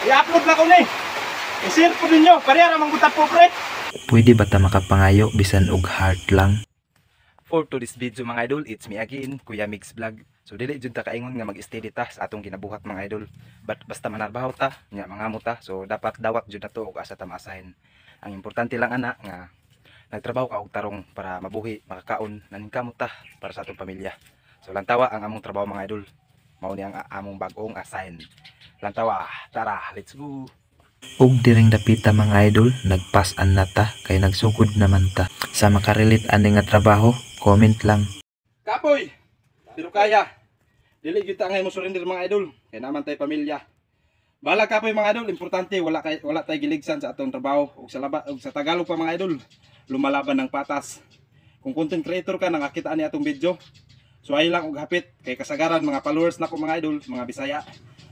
I-upload na ko ni. I-share po ninyo. Parehara manggutap po pre. Pwede ba ta makapangayo bisan og heart lang? For today's video mga idol, it's me again, Kuya Mix Vlog. So dili jud ta kaingon nga mag-steady ta sa atong ginabuhat mga idol. Basta manarbaho ta, nya mga muta. So dapat dawat jud nato og asa ta maasahin. Ang importante lang ana nga nagtrabaho ka og tarong para mabuhi, makakaon, naningkamot ta para sa atong pamilya. So lantawa ang among trabaho mga idol. Mao ni ang among bag-ong assign. Lantawa, tara, let's go. Ug diring dapita mga idol, nagpasan na ta kay nagsugod naman ta. Sa makarelate ani nga trabaho, comment lang. Kapoy, pero kaya. Dili gyud ta ngay mo surrender mga idol. Kay naman tay pamilya. Bala kapoy mga idol, importante wala tay giligsan sa atong trabaho ug sa Tagalog pa mga idol. Lumalaban ng patas. Kung content creator ka nakakita ani atong video, so ay lang og hapit kay kasagaran mga followers nako mga idol, mga Bisaya.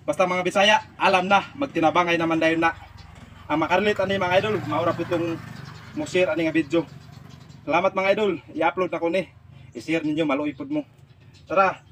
Basta mga Bisaya, alam na, magtinabangay naman dayon na. Ang makarelate ani mga idol, maura po itong mo-share ani nga video. Salamat mga idol, i-upload na ko ni. I-share ninyo, maluoy pod mo. Tara!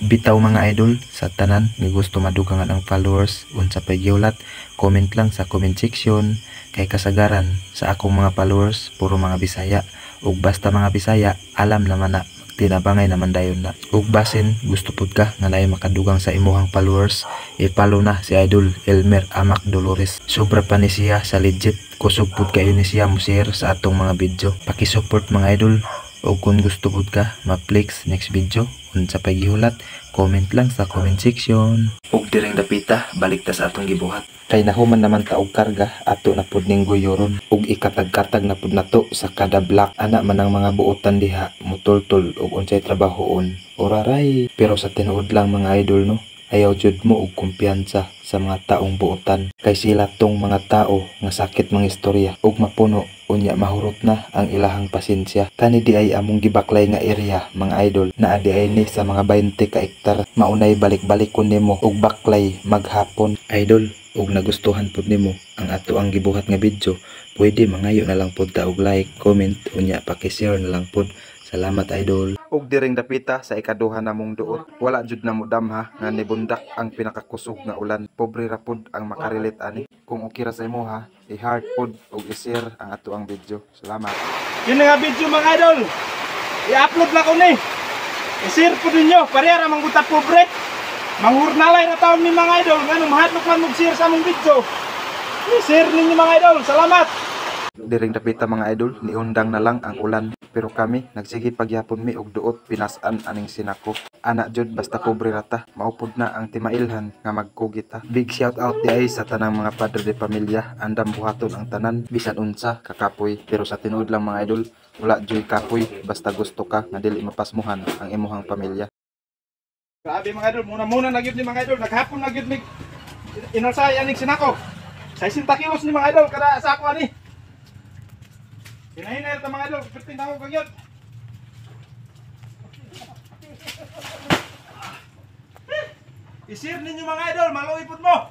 Bitaw mga idol, sa tanan, may gusto madugangan ang followers, unsa pay giulat, comment lang sa comment section. Kay kasagaran, sa akong mga followers, puro mga Bisaya. Ug basta mga Bisaya, alam naman na, tinabangay naman dayon na. Ug basin gusto pud ka nga naay makadugang sa imuhang followers, i-follow na si Idol Elmer Amak Dolores. Sobra pa ni siya sa legit. Kusog pud kayo ni siya mo share sa atong mga video. Paki-support mga idol. Ug kung gusto pud ka ma-flex next video, unsa pay gihulat, comment lang sa comment section. Ug direng dapita, balik ta sa atong gibuhat. Kay nahuman naman ta og karga, ato na pud ning guyoron. Ug ikatag-katag na pud nato sa kada block. Ana man ang mga buotan diha, mutultol ug unsay trabahoon. Oraray, pero sa tinuod lang mga idol no. Ayaw jud mo og kumpiyansa sa mga taong buotan. Kay sila tong mga tao nga sakit mga istorya ug mapuno unya mahurot na ang ilahang pasensya. Kani di ay among gibaklay nga area mga idol na adi ay ni sa mga 20 ka hektar. Maunay balik-balik kun nimo og baklay maghapon idol. Ug nagustuhan pud nimo ang ato ang gibuhat nga video, pwede mangayo na lang pud ta og like, comment unya paki-share na lang pud. Salamat idol. Ug direng dapita sa ikaduha namong duot, wala jud na mo damha nga nibundak ang pinakakusog nga ulan. Pobre ra pud ang makarelate ani. Kung okay ra sa imo ha, i-heart pod ug i-share ang ato ang video. Salamat. Yun nga video mga idol. I-upload na ko ni. I-share po ninyo. Parehara manggutap pobre. Manghurnalay na taon ni mga idol. Ngano mahadlok man mag-share sa among video. I-share ninyo mga idol. Salamat. Diring dapita mga idol, niundang na lang ang ulan. Pero kami, nagsige pagyapon mi og duot, pinasan aning sinako. Ana jud basta pobre rata, maupod na ang timailhan nga magkugita. Big shout out di ay sa tanang mga padre de pamilya, andam buhaton ang tanan, bisan unsa kakapoy. Pero sa tinuod lang mga idol, wala joy kapoy, basta gusto ka nga dili mapasmuhan ang imuhang pamilya. Grabe mga idol, muna na gyud ni mga idol, naghapon na gyud ni inalsay aning sinako. 60 kilos ni mga idol kada sako ani. Hinahinay ito mga idol, perting ako kagyot. I-share ninyo mga idol, maluipod mo.